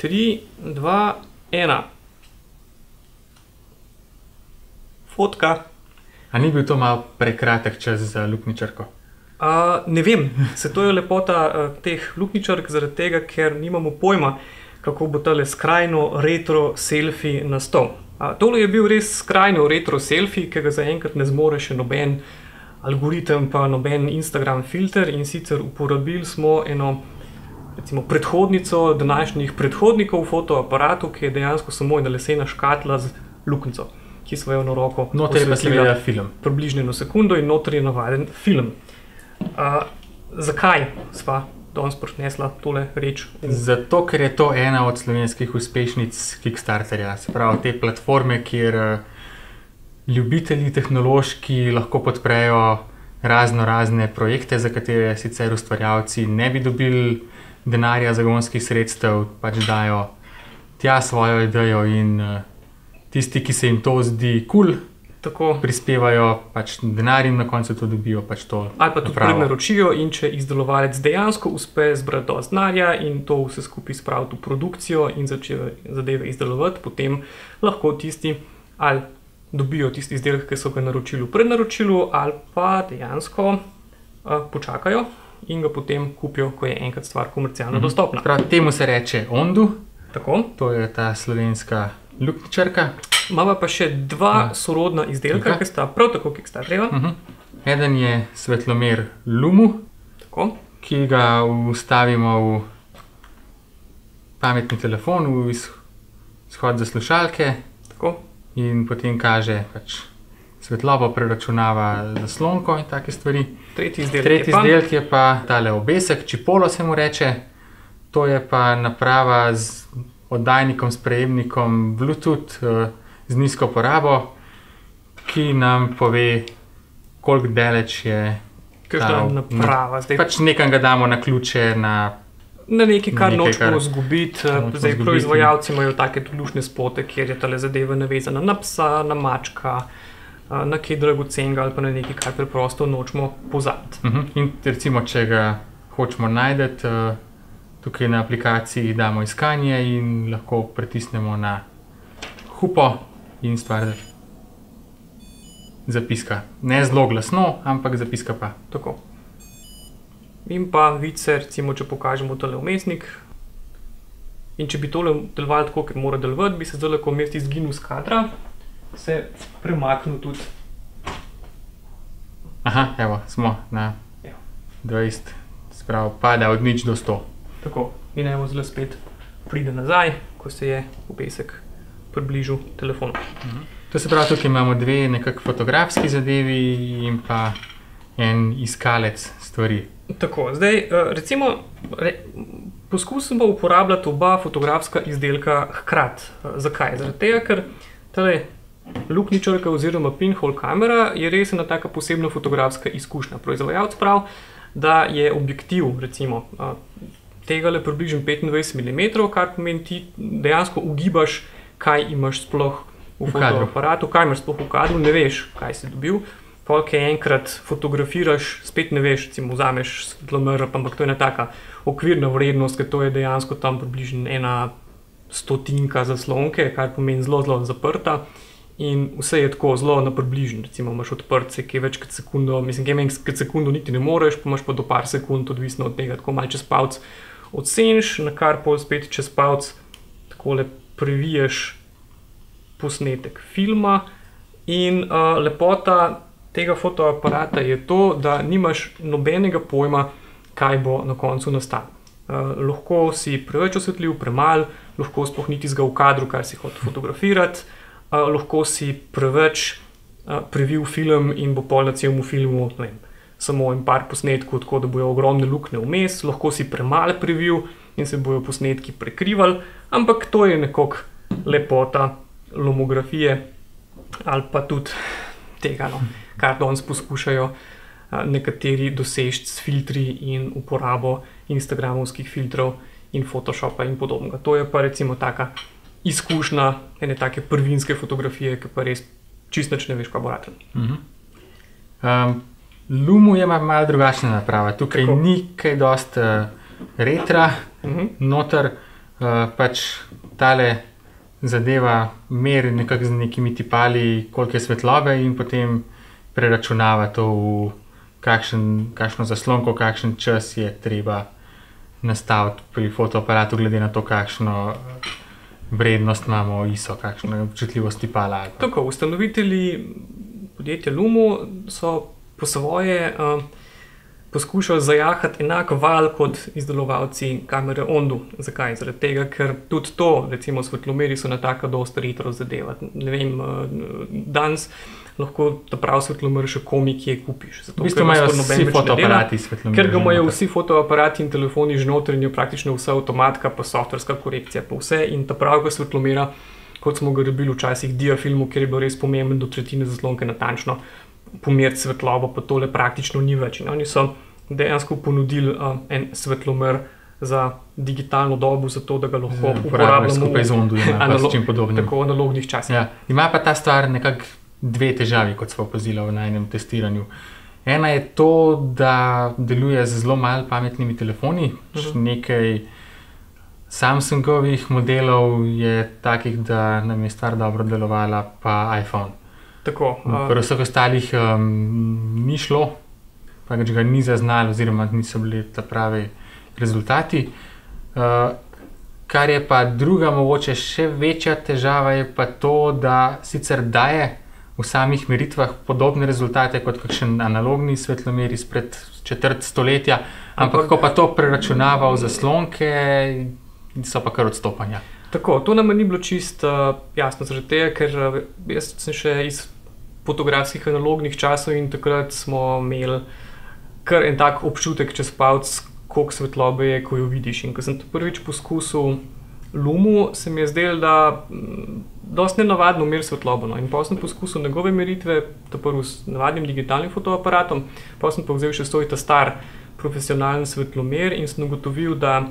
3, 2, 1. Fotka. A ni bil to malo prekratek čas za luknjičarko? Ne vem, se to je lepota teh luknjičark, zaradi tega, ker nimamo pojma, kako bo tale skrajno retro selfie nastal. Tole je bil res skrajno retro selfie, ki ga zaenkrat ne zmore še noben algoritem, pa noben Instagram filter, in sicer uporabili smo eno recimo predhodnico današnjih predhodnikov v fotoaparatu, ki je dejansko samo ena lesena škatla z luknjico, ki smo jo na roko Noter je pa seveda film. Približno 1 sekundo in noter je navaden film. Zakaj sva danes prinesla tole reč? Zato, ker je to ena od slovenskih uspešnic Kickstarterja, se pravi te platforme, kjer ljubitelji tehnološki lahko podprejo razne projekte, za katere sicer ustvarjalci ne bi dobili denarja, zagonskih sredstev, pač dajo tja svojo idejo in tisti, ki se jim to zdi kul, prispevajo pač denar in na koncu to dobijo pač to ali pa tudi prednaročijo, in če izdelovalec dejansko uspe zbrati dosti denarja in to vse skupaj spraviti v produkcijo in začne zadeve izdelovati, potem lahko tisti ali dobijo tisti izdelek, ki so ga naročili v prednaročilu, ali pa dejansko počakajo in ga potem kupijo, ko je enkrat stvar komercialno dostopna. Prav, temu se reče Ondu. Tako. To je ta slovenska luknjičarka. Imamo pa še dva sorodna izdelka, ki sta prav tako Kickstarterjeva. Eden je svetlomer Lumu, ki ga vstavimo v pametni telefon, v izhod za slušalke. Tako. In potem kaže pač svetlobo, preračunava zaslonko in take stvari. Tretji izdelek je pa tale obesek, čipolo se mu reče. To je pa naprava z oddajnikom, sprejemnikom Bluetooth z nizko porabo, ki nam pove, koliko daleč je ta naprava. Pač nekam ga damo na ključe, na nekaj, kar nočemo izgubiti. Zdaj proizvajalci imajo take luštne spote, kjer je tale zadeva navezana na psa, na mačka, na kaj dragocenega ali pa na nekaj, kar preprosto nočemo pozabiti. In recimo, če ga hočemo najti, tukaj na aplikaciji damo iskanje in lahko pritisnemo na hupo in stvar zapiska. Ne zelo glasno, ampak zapiska pa. Tako. In pa vice, recimo, če pokažemo tole vmesnik, in če bi tole delovalo tako, kot mora delovati, bi se zdaj lahko vmes izginil z kadra, se premaknil tudi. Aha, evo, smo na 20, spravo pada od 0 do 100. Tako, in evo zdaj spet pride nazaj, ko se je obesek približil telefonu. To se pravi, tukaj imamo dve nekako fotografski zadevi in pa en iskalec stvari. Tako, zdaj recimo poskusimo uporabljati oba fotografska izdelka hkrati. Zakaj? Zaradi tega, ker tale luknjičarka oziroma pinhole kamera je res ena taka posebna fotografska izkušnja. Proizvajalec pravi, da je objektiv recimo tegale približno 25 mm, kar pomeni ti dejansko ugibaš, kaj imaš sploh v fotoaparatu, kaj imaš sploh v kadru, ne veš, kaj si dobil. Polk enkrat fotografiraš, spet ne veš, recimo vzameš svetlomer, ampak to je ena taka okvirna vrednost, ker to je dejansko tam približno 1/100 zaslonke, kar pomeni zelo zaprta. In vse je tako zelo na približno, recimo imaš odprt se kaj več kot sekundo, mislim, kaj več kot sekundo niti ne moreš, pa imaš pa do par sekund, odvisno od tega, tako malo čez palc odseniš, na kar pol spet čez palc takole previješ posnetek filma. In lepota tega fotoaparata je to, da nimaš nobenega pojma, kaj bo na koncu nastalo. Lahko si preveč osvetljiv, premalo, lahko sploh niti zga v kadru, kar si hotel fotografirati, lahko si preveč previl film in bo pol na celem filmu, ne vem, samo en par posnetkov, tako da bojo ogromne luknje vmes, lahko si premalo previl in se bojo posnetki prekrivali, ampak to je nekako lepota lomografije ali pa tudi tega, kar danes poskušajo nekateri doseči s filtri in uporabo instagramovskih filtrov in photoshopa in podobnega. To je pa recimo taka izkušnja ene take prvinske fotografije, ki pa res čisto nič ne veš, kaj bo ratalo. Lumu je malo drugačna naprava. Tukaj ni kaj dosti retra noter. pač tale zadeva meri nekako z nekimi tipali, koliko je svetlobe in potem preračunava to v kakšno zaslonko, kakšen čas je treba nastaviti pri fotoaparatu, glede na to, kakšno vrednost imamo ISO, kakšno občutljivost tipala. Tako, ustanovitelji podjetja Lumo so po svoje poskušali zajahati enak val kot izdelovalci kamere Ondu. Zakaj? Zaradi tega, ker tudi to, recimo svetlomeri so na taka dosta retro zadeva. Ne vem, danes lahko ta prav svetlomer še komi, kje kupiš. V bistvu imajo vsi fotoaparati svetlomer. Ker ga imajo vsi fotoaparati in telefoni že noter in je praktično vsa avtomatka, pa softverska korekcija, pa vse in ta pravega svetlomera, kot smo ga rabili včasih diafilmu, kjer je bilo res pomembno do tretjine zaslonke natančno pomeriti svetlobo, pa tole praktično ni več. In oni so dejansko ponudili en svetlomer za digitalno dobo, zato da ga lahko uporabljamo skupaj z Ondu, s čim podobnim. Tako v analognih časih. Ja. Ima pa ta stvar nekako dve težavi, kot smo opazili v najnem testiranju. Ena je to, da deluje z zelo malo pametnimi telefoni. Nekaj Samsungovih modelov je takih, da nam je stvar dobro delovala, pa iPhone. Tako. Pri vseh ostalih ni šlo, pa ga ni zaznali, oziroma niso bili ta pravi rezultati. Kar je pa druga, mogoče še večja težava, je pa to, da sicer daje v samih meritvah podobne rezultate kot kakšen analogni svetlomer izpred četrt stoletja, ampak ko pa to preračunava v zaslonke, so pa kar odstopanja. Tako, to nam ni bilo čisto jasno, zaradi tega, ker jaz sem še iz fotografskih analognih časov in takrat smo imeli kar en tak občutek čez palec, koliko svetlobe je, ko jo vidiš. In ko sem to prvič poskusil Lumu, se mi je zdelo, da dosti nenavadno meri svetlobo. No. In pa sem poskusil njegove meritve, to prvo s navadnim digitalnim fotoaparatom, pa sem pa vzel še svoj ta star profesionalen svetlomer in sem ugotovil, da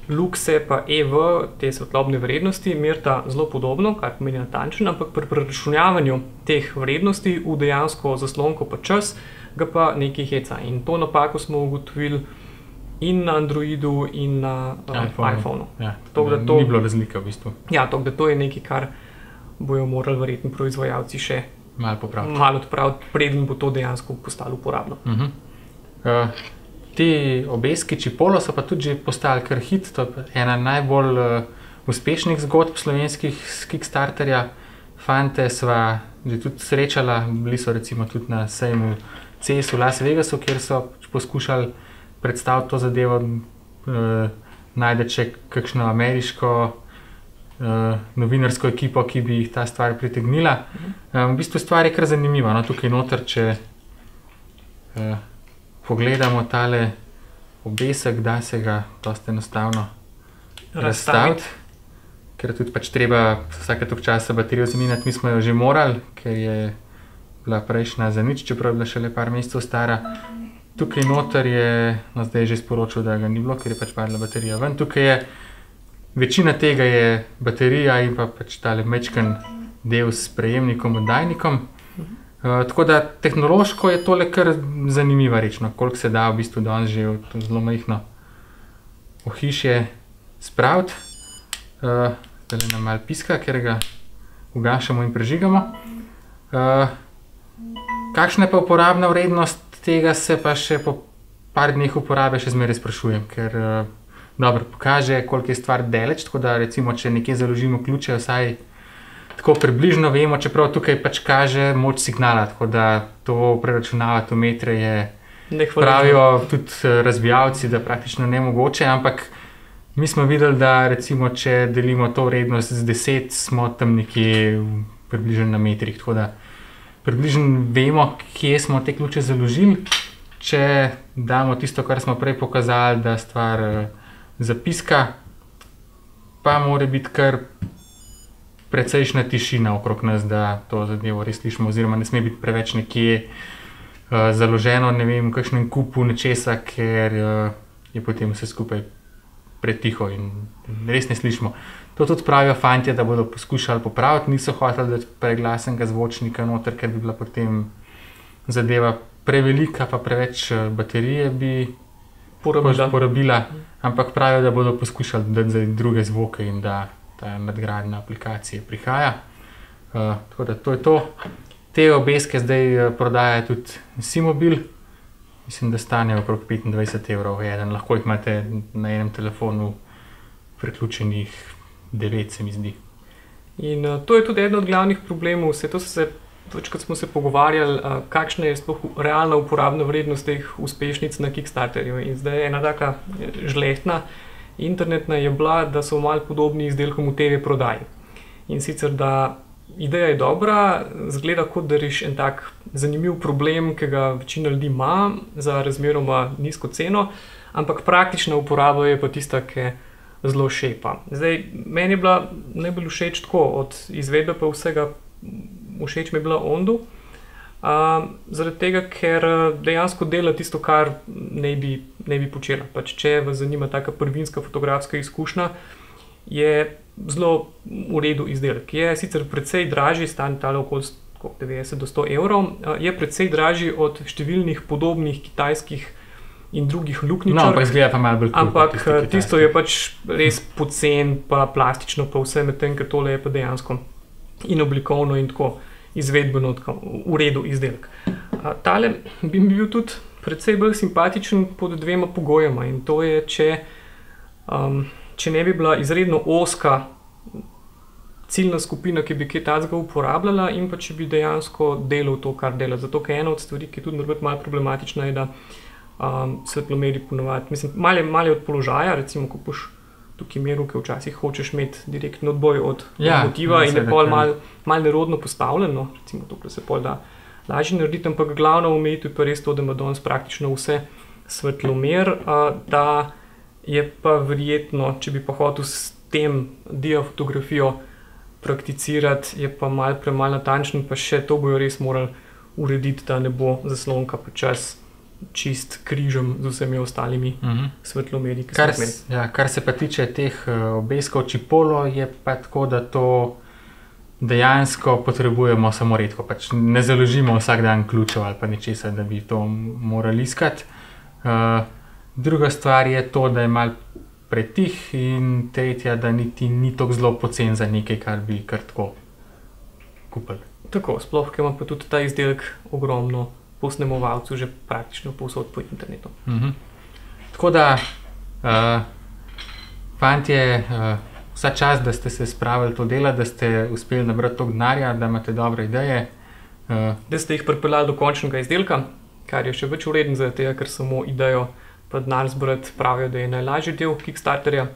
Luxe pa EV, te svetlobne vrednosti, merita zelo podobno, kar pomeni natančen, ampak pri preračunavanju teh vrednosti v dejansko zaslonko pa čas, ga pa nekaj heca. In to napako smo ugotovili in na Androidu in na iPhonu. Ja, ni bilo razlike v bistvu. Ja, tako da to je nekaj, kar bojo morali verjetno proizvajalci še malo odpraviti, preden bo to dejansko postalo uporabno. Ti obeski Chipolo so pa tudi že postali kar hit, to je ena najbolj uspešnih zgodb slovenskih z Kickstarterja. Fante sva že tudi srečala, bili so recimo tudi na sejmu CES v Las Vegasu, kjer so poskušali predstaviti to zadevo, najde še kakšno ameriško novinarsko ekipo, ki bi jih ta stvar pritegnila. V bistvu stvar je kar zanimiva, no, tukaj noter, če pogledamo tale obesek, da se ga dosti enostavno razstaviti, ker tudi pač treba vsake toliko časa baterijo zamenjati. Mi smo jo že morali, ker je bila prejšnja za nič, čeprav je bila šele par mesecev stara. Tukaj noter je, no zdaj je že sporočil, da ga ni bilo, ker je pač padla baterija ven. Tukaj je, večina tega je baterija in pa pač tale mečken del s prejemnikom, oddajnikom. Tako da tehnološko je tole kar zanimiva reč, no, koliko se da v bistvu danes že v to zelo majhno ohišje spraviti. Zdaj nam malo piska, ker ga ugašamo in prežigamo. Kakšna je pa uporabna vrednost tega, se pa še po par dneh uporabe še zmeraj sprašujem, ker dobro pokaže, koliko je stvar daleč, tako da recimo, če nekje založimo ključe, vsaj tako približno vemo, čeprav tukaj pač kaže moč signala, tako da to preračunavati v metre je, pravijo tudi razvijalci, da praktično nemogoče, ampak mi smo videli, da recimo, če delimo to vrednost z 10, smo tam nekje približno na metrih, tako da približno vemo, kje smo te ključe založili. Če damo tisto, kar smo prej pokazali, da stvar zapiska, pa mora biti kar precejšnja tišina okrog nas, da to zadevo res slišimo, oziroma ne sme biti preveč nekje založeno, ne vem, v kakšnem kupu nečesa, ker je potem vse skupaj pretiho in res ne slišimo. To tudi pravijo fantje, da bodo poskušali popraviti, niso hoteli dati preglasenega zvočnika noter, ker bi bila potem zadeva prevelika, pa preveč baterije bi porabila, ampak pravijo, da bodo poskušali dati za druge zvoke in da ta nadgradnja aplikacije prihaja. Tako da to je to. Te obeske zdaj prodaja tudi Simobil. Mislim, da stane okrog 25 evrov eden. Lahko jih imate na enem telefonu priključenih 9, se mi zdi. In to je tudi eden od glavnih problemov. Večkrat smo se pogovarjali, kakšna je sploh realna uporabna vrednost teh uspešnic na Kickstarterju. In zdaj ena taka žlehtna internetna je bila, da so malo podobni izdelkom v TV prodaji. In sicer, da ideja je dobra, zgleda kot da reši en tak zanimiv problem, ki ga večina ljudi ima za razmeroma nizko ceno, ampak praktična uporaba je pa tista, ki zelo šepa. Zdaj, meni je bila najbolj všeč tako, od izvedbe pa vsega všeč mi je bila Ondu, zaradi tega, ker dejansko dela tisto, kar ne bi počela. Pač, če vas zanima taka prvinska fotografska izkušnja, je zelo v redu izdelek. Je sicer precej dražji, stane tale okoli 90 do 100 evrov, je precej dražji od številnih podobnih kitajskih in drugih luknjičark. No, ampak izgleda pa malo bolj cool. Ampak tisto je pač res pocen, pa plastično, pa vse medtem, ker tole je pa dejansko in oblikovno in tako izvedbeno v redu izdelek. Tale bi mi bil tudi precej bolj simpatičen pod dvema pogojema in to je, če ne bi bila izredno ozka ciljna skupina, ki bi kaj takega uporabljala in pa če bi dejansko delal to, kar dela. Zato, ker ena od stvari, ki je tudi malo problematična, je, da svetlomeri ponovadi, mislim, malo je od položaja, recimo, ko boš tukaj meru, ki včasih hočeš imeti direktno odboj od motiva in je pol malo nerodno postavljeno, recimo tukaj se pol da lažje narediti, ampak glavna omejitev je pa res to, da ima danes praktično vse svetlomer, da je pa verjetno, če bi pa hotel s tem diafotografijo prakticirati, je pa malo premalo natančen, pa še to bojo res morali urediti, da ne bo zaslonka počas čist križem z vsemi ostalimi svetlomeri. Kar se pa tiče teh obeskov Chipolo, je pa tako, da to dejansko potrebujemo samo redko. Pač ne založimo vsak dan ključev ali pa nečesa, da bi to morali iskati. Druga stvar je to, da je malo pretih in tretja, da niti ni tako zelo pocen za nekaj, kar bi kar tako kupili. Tako, sploh, ker ima pa tudi ta izdelek ogromno posnemovalcev že praktično povsod po internetu. Tako da, fantje, vsa čas, da ste se spravili to delo, da ste uspeli nabrati toliko denarja, da imate dobre ideje. Da ste jih pripeljali do končnega izdelka, kar je še več vreden zaradi tega, ker samo idejo pa denar zbrati pravijo, da je najlažji del Kickstarterja.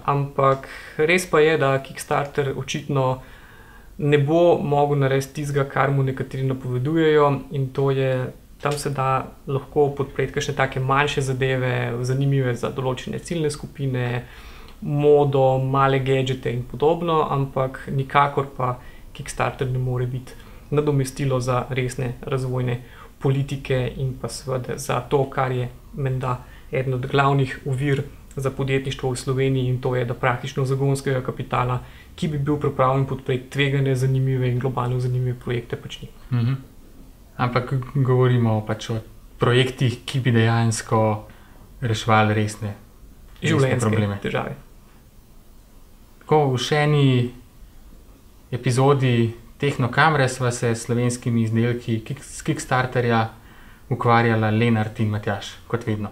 Ampak res pa je, da Kickstarter očitno ne bo mogel narediti tistega, kar mu nekateri napovedujejo, in to je, tam se da lahko podpreti kakšne take manjše zadeve, zanimive za določene ciljne skupine, modo, male gadgete in podobno, ampak nikakor pa Kickstarter ne more biti nadomestilo za resne razvojne politike in pa seveda za to, kar je menda eden od glavnih ovir za podjetništvo v Sloveniji, in to je, da praktično zagonskega kapitala, ki bi bil pripravljen podpreti tvegane, zanimive in globalno zanimive projekte, pač ni. Ampak govorimo pač o projektih, ki bi dejansko reševali resne probleme. Težave. Tako, v še eni epizodi Tehnokamre sva se s slovenskimi izdelki z Kickstarterja ukvarjala Lenart in Matjaž, kot vedno.